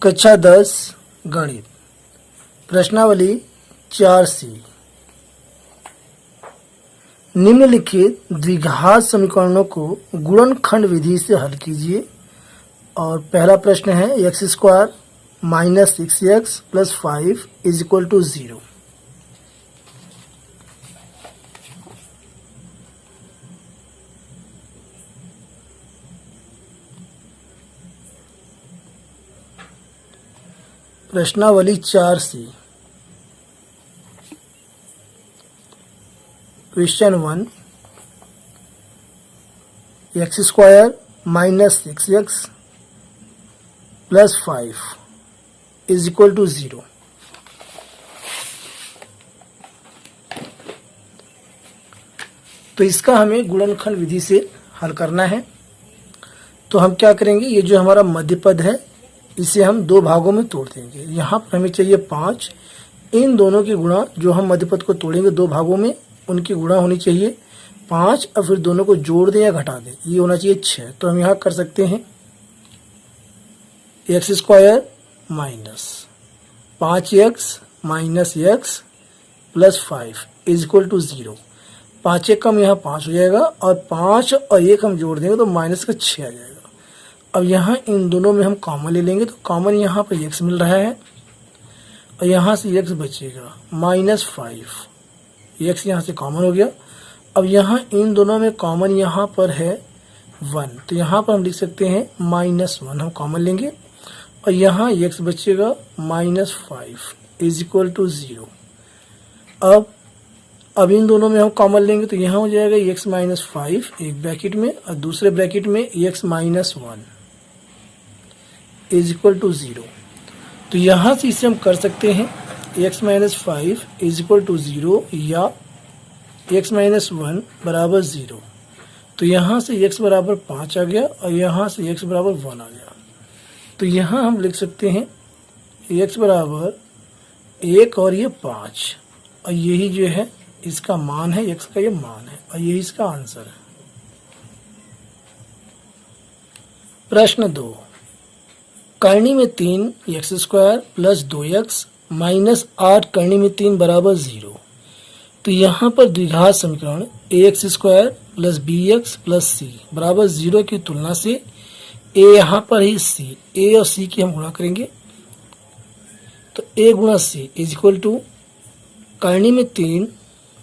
कक्षा 10 गणित प्रश्नावली 4C। निम्नलिखित द्विघात समीकरणों को गुणनखंड विधि से हल कीजिए। और पहला प्रश्न है x² minus 6x plus 5 is equal to 0। प्रश्नावली 4C। Question 1 x² minus 6x plus 5 is equal to 0। तो इसका हमें गुणनखंड विधि से हल करना है। तो हम क्या करेंगे, ये जो हमारा मध्य पद है इसे हम दो भागों में तोड़ देंगे। यहाँ पर हमें चाहिए 5। इन दोनों की गुणा, जो हम मध्य पद को तोड़ेंगे दो भागों में, उनकी गुणा होनी चाहिए 5 और फिर दोनों को जोड़ दें या घटा दें, ये होना चाहिए 6। तो हम यहाँ कर सकते हैं x² minus 5x minus x plus 5 is equal to 0। 5 एक कम यहाँ 5 हो जाएगा और 5 और 1 हम जोड़ देंगे तो माइनस का 6 आ जाएगा। अब यहाँ इन दोनों में हम कॉमन ले लेंगे तो कॉमन यहाँ पर x मिल रहा है और यहाँ से x बचेगा माइनस 5। x यहाँ से कॉमन हो गया। अब यहाँ इन दोनों में कॉमन यहाँ पर है 1, तो यहाँ पर हम लिख सकते हैं -1 हम कॉमन लेंगे और यहाँ x बचेगा माइनस 5 इज इक्वल टू 0। अब इन दोनों में हम कॉमन लेंगे तो यहाँ हो जाएगा x माइनस 5 एक ब्रैकेट में और दूसरे ब्रैकेट में x minus 1 is equal to 0। तो यहाँ से इसे हम कर सकते हैं x minus 5 is equal to 0 या x माइनस 1 बराबर 0। तो यहाँ से x बराबर 5 आ गया और यहाँ से x बराबर 1 आ गया। तो यहाँ हम लिख सकते हैं x बराबर 1 और ये 5 और यही जो है इसका मान है, x का ये मान है और यही इसका आंसर है। प्रश्न 2 करनी में 3 x² प्लस 2x माइनस 8 करनी में 3 बराबर 0। तो यहाँ पर द्विघात समीकरण ax² plus bx plus c बराबर 0 की तुलना से a यहाँ पर ही c, a और c की हम गुणा करेंगे। तो a गुणा c इज इक्वल टू करनी में 3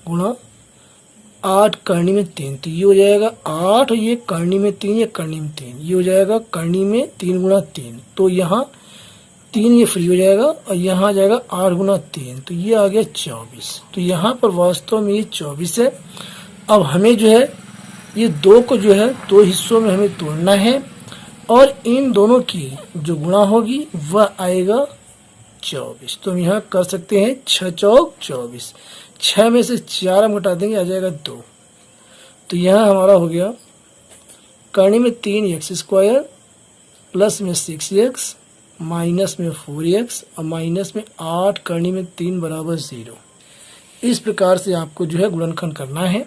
गुणा 8 करनी में 3, तो ये हो जाएगा 8 और ये करनी में 3 या करनी में 3, ये हो जाएगा करनी में 3 गुणा 3। तो यहाँ 3 ये फ्री हो जाएगा और यहाँ आ जाएगा 8 गुणा 3, तो ये आ गया 24। तो यहाँ पर वास्तव में ये 24 है। अब हमें जो है ये दो को जो है दो हिस्सों में हमें तोड़ना है और इन दोनों की जो गुणा होगी वह आएगा 24। तो हम यहाँ कर सकते हैं 6 चौक 24। 6 में से 4 हम घटा देंगे, आ जाएगा 2। तो यहाँ हमारा हो गया करनी में 3 x² प्लस में 6x माइनस में 4x और माइनस में 8 करनी में 3 बराबर 0। इस प्रकार से आपको जो है गुणनखंड करना है।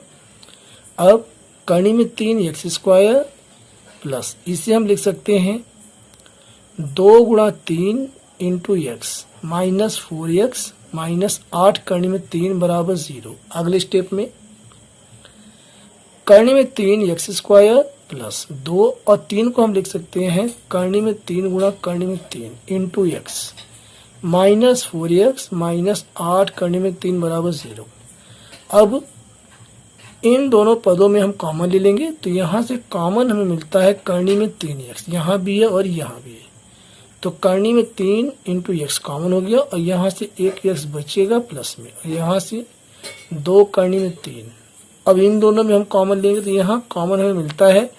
अब करनी में 3 x² प्लस, इसे हम लिख सकते हैं 2 गुणा 3 into x minus 4x minus 8 करनी में 3 बराबर 0। अगले स्टेप में करनी में 3 x² प्लस 2 और 3 को हम लिख सकते हैं करनी में 3 गुणा करनी में 3 into x minus 4x minus 8 करनी में 3 बराबर 0। अब इन दोनों पदों में हम कॉमन ले लेंगे तो यहाँ से कॉमन हमें मिलता है करनी में 3x, यहाँ भी है और यहाँ भी है। तो करनी में 3 इंटू x कॉमन हो गया और यहाँ से 1x बचेगा प्लस में और यहाँ से 2 करनी में 3। अब इन दोनों में हम कॉमन लेंगे तो यहाँ कॉमन हमें मिलता है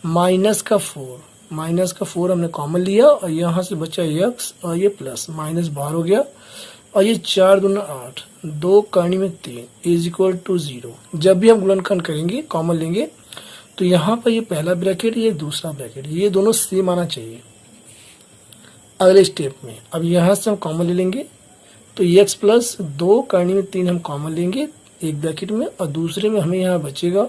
माइनस का 4 हमने कॉमन लिया और यहाँ से बचा x और ये प्लस माइनस बाहर हो गया और ये 4 दूना 8 2 करनी में 3 इज इक्वल टू 0। जब भी हम गुणनखंड करेंगे कॉमन लेंगे तो यहाँ पर ये पहला ब्रैकेट ये दूसरा ब्रैकेट ये दोनों सेम आना चाहिए। अगले स्टेप में अब यहाँ से हम कॉमन ले लेंगे तो x प्लस 2 करनी में 3 हम कॉमन लेंगे एक ब्रैकेट में और दूसरे में हमें यहाँ बचेगा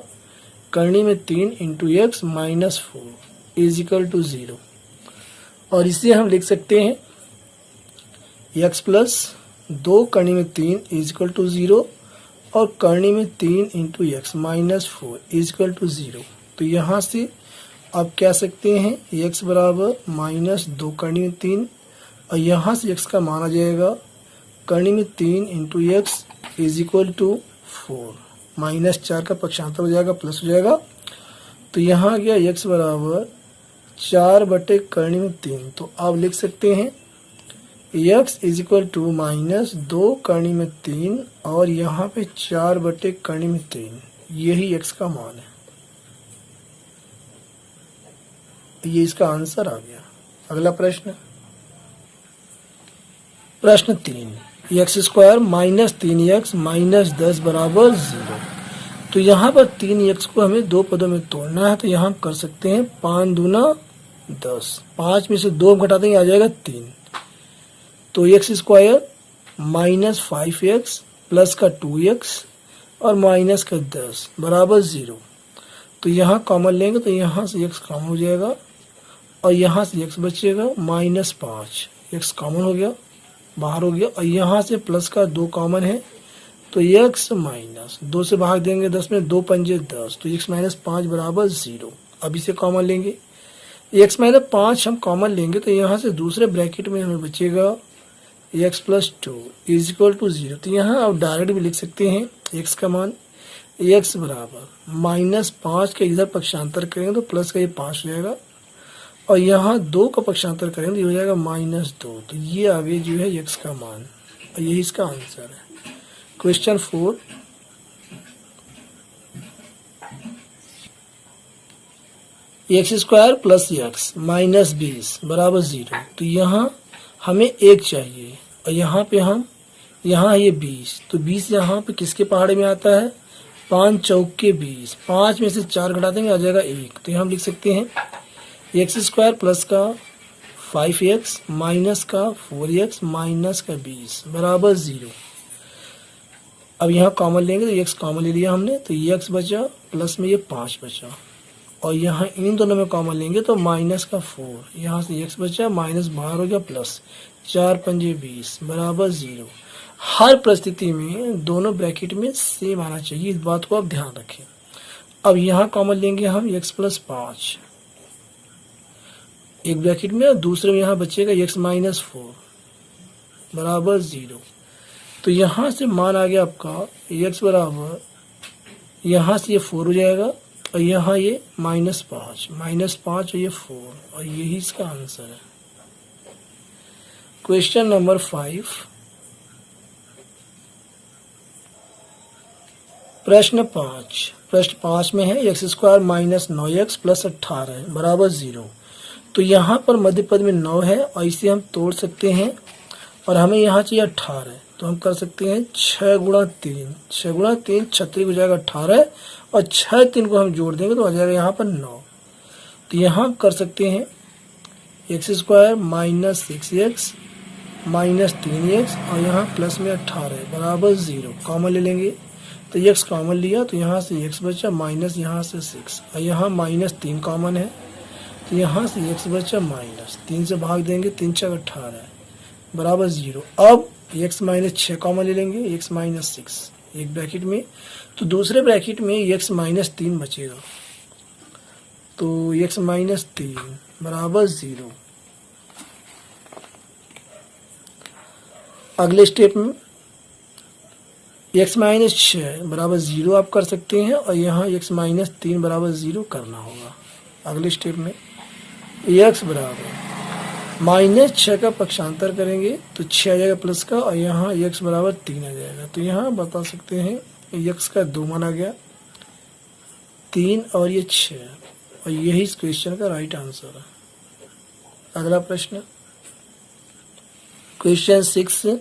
करनी में 3 into x minus 4 is equal to 0। और इसे हम लिख सकते हैं x प्लस 2 करनी में 3 इज इक्वल टू 0 और करनी में 3 into x minus 4 is equal to 0। तो यहाँ से आप कह सकते हैं x बराबर माइनस 2 करनी में 3 और यहाँ से x का मान आ जाएगा करनी में 3 into x is equal to 4। Minus 4 का पक्षांतर हो जाएगा प्लस हो जाएगा। तो यहाँ गया x बराबर 4 बटे करनी में 3। तो आप लिख सकते हैं x is equal to minus 2 करनी में 3 और यहाँ पे 4 बटे करनी में 3, यही x का मान है। ये इसका आंसर आ गया। अगला प्रश्न, प्रश्न 3, x square minus 3x minus 10 बराबर 0। तो यहाँ पर 3x को हमें दो पदों में तोड़ना है। तो यहाँ हम कर सकते हैं 5 दूना 10, 5 में से 2 घटा देंगे आ जाएगा 3। तो x square minus 5x plus का 2x और माइनस का 10 बराबर 0। तो यहाँ कॉमन लेंगे तो यहाँ से x कॉमन हो जाएगा और यहाँ से x बचेगा माइनस 5, x कॉमन हो गया बाहर हो गया और यहाँ से प्लस का 2 कॉमन है तो x माइनस 2 से भाग देंगे 10 में 2 पंजे 10, तो x माइनस 5 बराबर 0। अब इसे कॉमन लेंगे, x माइनस 5 हम कॉमन लेंगे तो यहाँ से दूसरे ब्रैकेट में हमें बचेगा x plus 2 is equal to 0। तो यहाँ आप डायरेक्ट भी लिख सकते हैं x का मान x बराबर माइनस 5 के इधर पक्षांतर करेंगे तो प्लस का ये 5 हो जाएगा और यहाँ 2 का पक्षांतर करेंगे तो ये हो जाएगा माइनस 2। तो ये आगे जो है x का मान और यही इसका आंसर है। Question 4, x square plus x minus 20 बराबर 0। तो यहाँ हमें 1 चाहिए और यहाँ पे हम यहाँ ये 20, तो 20 यहाँ पे किसके पहाड़े में आता है 5 चौके 20, 5 में से 4 घटा देंगे आ जाएगा 1। तो यहाँ हम लिख सकते हैं एक्स स्क्वायर प्लस का 5x माइनस का 4x माइनस का 20 बराबर 0। अब यहाँ कॉमन लेंगे तो x कॉमन ले लिया हमने तो x बचा प्लस में ये 5 बचा और यहाँ इन दोनों में कॉमन लेंगे तो माइनस का 4, यहाँ से x बचा माइनस बाहर हो गया प्लस 4 पंजे 20 बराबर 0। हर परिस्थिति में दोनों ब्रैकेट में सेम आना चाहिए, इस बात को आप ध्यान रखें। अब यहाँ कॉमन लेंगे हम x प्लस 5 एक ब्रैकेट में और दूसरे में यहाँ बचेगा x माइनस 4 बराबर 0। तो यहाँ से मान आ गया आपका x बराबर यहाँ से ये 4 हो जाएगा और यहाँ ये माइनस 5 और ये 4 और यही इसका आंसर है। क्वेश्चन नंबर 5, प्रश्न 5 में है x square minus 9x plus 18 बराबर 0। तो यहाँ पर मध्य पद में 9 है और इसे हम तोड़ सकते हैं और हमें यहाँ चाहिए 18। तो हम कर सकते हैं 6 गुणा 3, 6 गुणा 3 36 हो जाएगा 18 और 6 3 को हम जोड़ देंगे तो आ जाएगा यहाँ पर 9। तो यहाँ हम कर सकते हैं x square minus 6x minus 3x और यहाँ प्लस में 18 बराबर 0। कॉमन ले लेंगे तो x कॉमन लिया तो यहाँ से x बचा माइनस यहाँ से 6 और यहाँ माइनस 3 कॉमन है तो यहाँ से x बचा माइनस 3 से भाग देंगे 3 6 18 बराबर 0। अब x माइनस 6 कॉमन ले लेंगे x माइनस 6 एक ब्रैकेट में तो दूसरे ब्रैकेट में x माइनस 3 बचेगा तो x माइनस 3 बराबर 0। अगले स्टेप में x माइनस 6 बराबर 0 आप कर सकते हैं और यहाँ x माइनस 3 बराबर 0 करना होगा। अगले स्टेप में x बराबर माइनस 6 का पक्षांतर करेंगे तो 6 आ जाएगा प्लस का और यहाँ x बराबर 3 आ जाएगा। तो यहाँ बता सकते हैं x का 2 मान आ गया 3 और ये 6 और यही इस क्वेश्चन का राइट आंसर है। अगला प्रश्न question 6,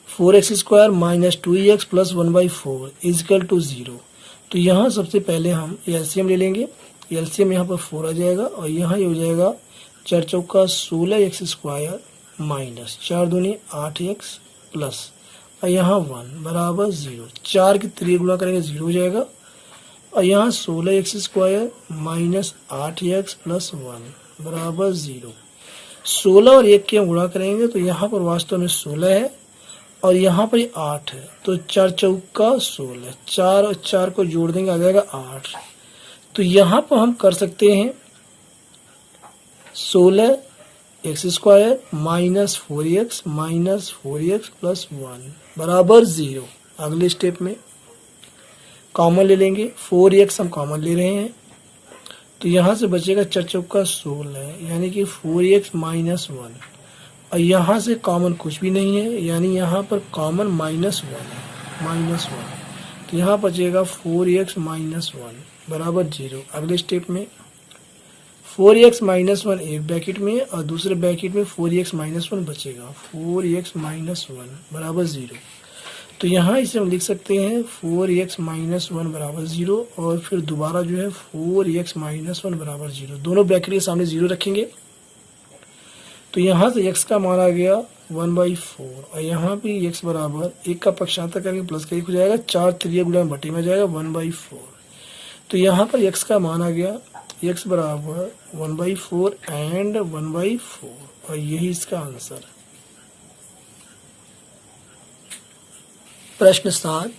4x square minus 2x plus 1/4 is equal to 0। तो यहाँ सबसे पहले हम एलसीएम ले लेंगे, एलसीएम यहाँ पर 4 आ जाएगा और यहाँ ये हो जाएगा 4 चौका 16x स्क्वायर माइनस 4 दूनी 8x प्लस और यहाँ 1 बराबर 0। 4 की 3 गुणा करेंगे 0 हो जाएगा और यहाँ 16x square minus 8x plus 1 बराबर 0। 16 और 1 के हम गुणा करेंगे तो यहाँ पर वास्तव में 16 है और यहाँ पर 8 है, तो 4 चौका 16, 4 और 4 को जोड़ देंगे आ जाएगा 8। तो यहाँ पर हम कर सकते हैं 16 x square minus 4x plus 1 बराबर 0। अगले स्टेप में कॉमन ले लेंगे, 4x हम कॉमन ले रहे हैं तो यहाँ से बचेगा 4 चौका 16 यानी कि 4x माइनस 1, और यहाँ से कॉमन कुछ भी नहीं है यानी यहाँ पर कॉमन -1 है, -1, तो यहाँ बचेगा 4x माइनस 1 बराबर 0। अगले स्टेप में 4x माइनस 1 एक ब्रैकेट में और दूसरे ब्रैकेट में 4x माइनस 1 बचेगा, 4x माइनस 1 बराबर 0। तो यहाँ इसे हम लिख सकते हैं 4x माइनस 1 बराबर 0 और फिर दोबारा जो है 4x माइनस 1 बराबर 0, दोनों ब्रैकेट के सामने 0 रखेंगे तो यहाँ से x का मान आ गया 1/4 और यहाँ भी x बराबर 1 का पक्षांतर करेंगे प्लस का 1 हो जाएगा, 4 3 गुणा बटे में जाएगा 1/4। तो यहाँ पर x का मान आ गया x बराबर 1/4 एंड 1/4 और यही इसका आंसर है। प्रश्न 7,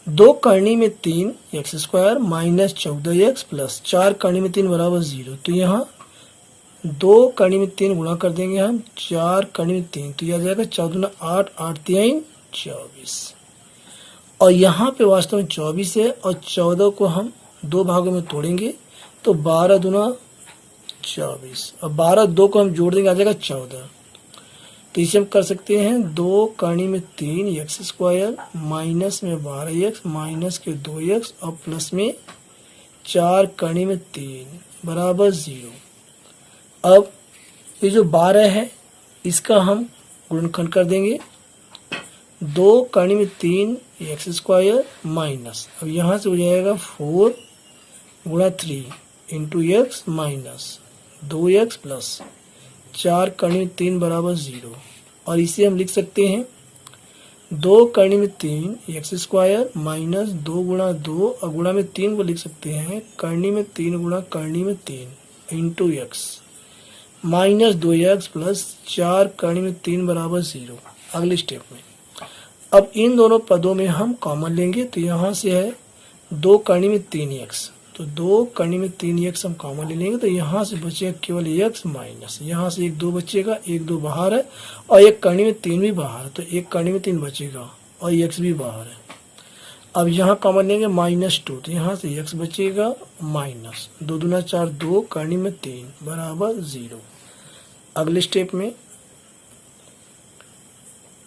2 करनी में 3 x square minus 14x plus 4 करनी में 3 बराबर 0। तो यहाँ 2 करनी में 3 गुणा कर देंगे हम, 4 करनी में 3 तो यह आ जाएगा 4 दूना 8, 8 3 24 और यहाँ पे वास्तव में 24 है और 14 को हम 2 भागों में तोड़ेंगे तो 12 दूना 24 और 12 2 को हम जोड़ देंगे आ जाएगा 14। तो इसे हम कर सकते हैं 2 करनी में 3 एक्स स्क्वायर माइनस में 12x माइनस के 2x और प्लस में 4 करनी में 3 बराबर 0। अब ये जो 12 है इसका हम गुणनखंड कर देंगे, 2 करनी में 3 एक्स स्क्वायर माइनस, अब यहाँ से हो जाएगा 4 गुणा 3 into x minus 2x plus 4 करनी में 3 बराबर 0 और इसे हम लिख सकते हैं 2 करनी में 3 एक्स स्क्वायर माइनस 2 गुणा 2 और गुणा में 3 को लिख सकते हैं करनी में 3 गुणा करनी में 3 into x minus 2x plus 4 करनी में 3 बराबर 0। अगले स्टेप में अब इन दोनों पदों में हम कॉमन लेंगे तो यहाँ से है 2 करनी में 3x, तो 2 करनी में 3x हम कॉमन ले लेंगे तो यहाँ से बचेगा केवल x माइनस, यहाँ से 1 2 बचेगा, 1 2 बाहर है और 1 करनी में 3 भी बाहर है तो 1 करनी में 3 बचेगा और x भी बाहर है। अब यहाँ कॉमन लेंगे -2 तो यहाँ से x बचेगा माइनस 2 दूना 4 2 करनी में 3 बराबर 0। अगले स्टेप में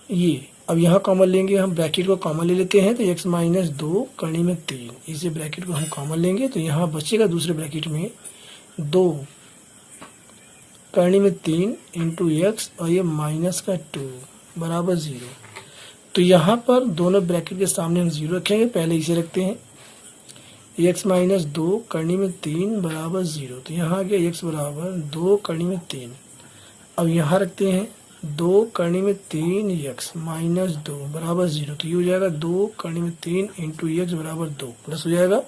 ये अब यहाँ कॉमन लेंगे, हम ब्रैकेट को कॉमन ले लेते हैं तो x माइनस 2 करनी में 3, इसे ब्रैकेट को हम कॉमन लेंगे तो यहाँ बचेगा दूसरे ब्रैकेट में 2 करनी में 3 इंटू एक्स और ये माइनस का 2 बराबर 0। तो यहाँ पर दोनों ब्रैकेट के सामने हम 0 रखेंगे, पहले इसे रखते हैं x माइनस 2 करनी में 3 बराबर 0, तो यहाँ आ गया x बराबर 2 करनी में 3। अब यहाँ रखते हैं 2 करनी में 3 x माइनस 2 बराबर 0, तो ये हो जाएगा 2 करनी में 3 इंटू एक्स बराबर 2 प्लस हो जाएगा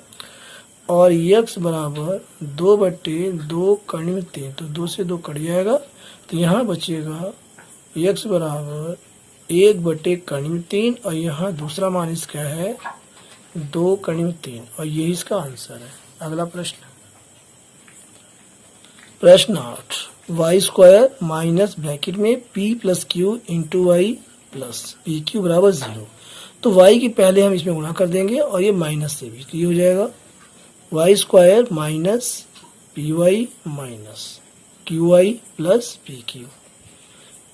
और x बराबर 2/2 करनी में 3 तो 2 से 2 कट जाएगा तो यहाँ बचेगा x बराबर 1/3 करनी में 3 और यहाँ दूसरा मान इसका है 2 करनी में 3 और यही इसका आंसर है। अगला प्रश्न, प्रश्न 8, वाई स्क्वायर माइनस ब्रैकेट में p plus q into y plus p q बराबर 0। तो y की पहले हम इसमें गुणा कर देंगे और ये माइनस से भी, तो ये हो जाएगा y square minus p y minus q y plus p q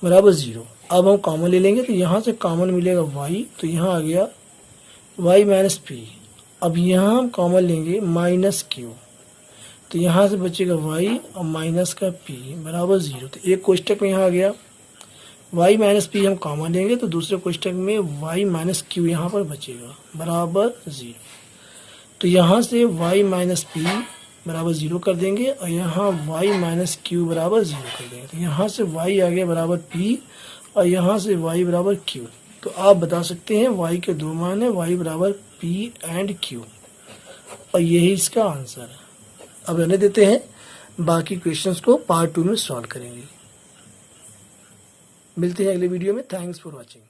बराबर 0। अब हम कॉमन ले लेंगे तो यहाँ से कॉमन मिलेगा y, तो यहाँ आ गया y माइनस पी। अब यहाँ हम कॉमन लेंगे माइनस क्यू तो यहाँ से बचेगा y और माइनस का p बराबर 0। तो एक कोष्टक में यहाँ आ गया y माइनस पी, हम कॉमन लेंगे तो दूसरे कोष्टक में y माइनस क्यू यहाँ पर बचेगा बराबर 0। तो यहाँ से y माइनस पी बराबर 0 कर देंगे और यहाँ y माइनस क्यू बराबर 0 कर देंगे, तो यहाँ से y आ गया बराबर p और यहाँ से y बराबर q। तो आप बता सकते हैं y के दो मान है, y बराबर p एंड q और यही इसका आंसर है। अब रहने देते हैं, बाकी क्वेश्चंस को पार्ट 2 में सॉल्व करेंगे। मिलते हैं अगले वीडियो में। Thanks for watching.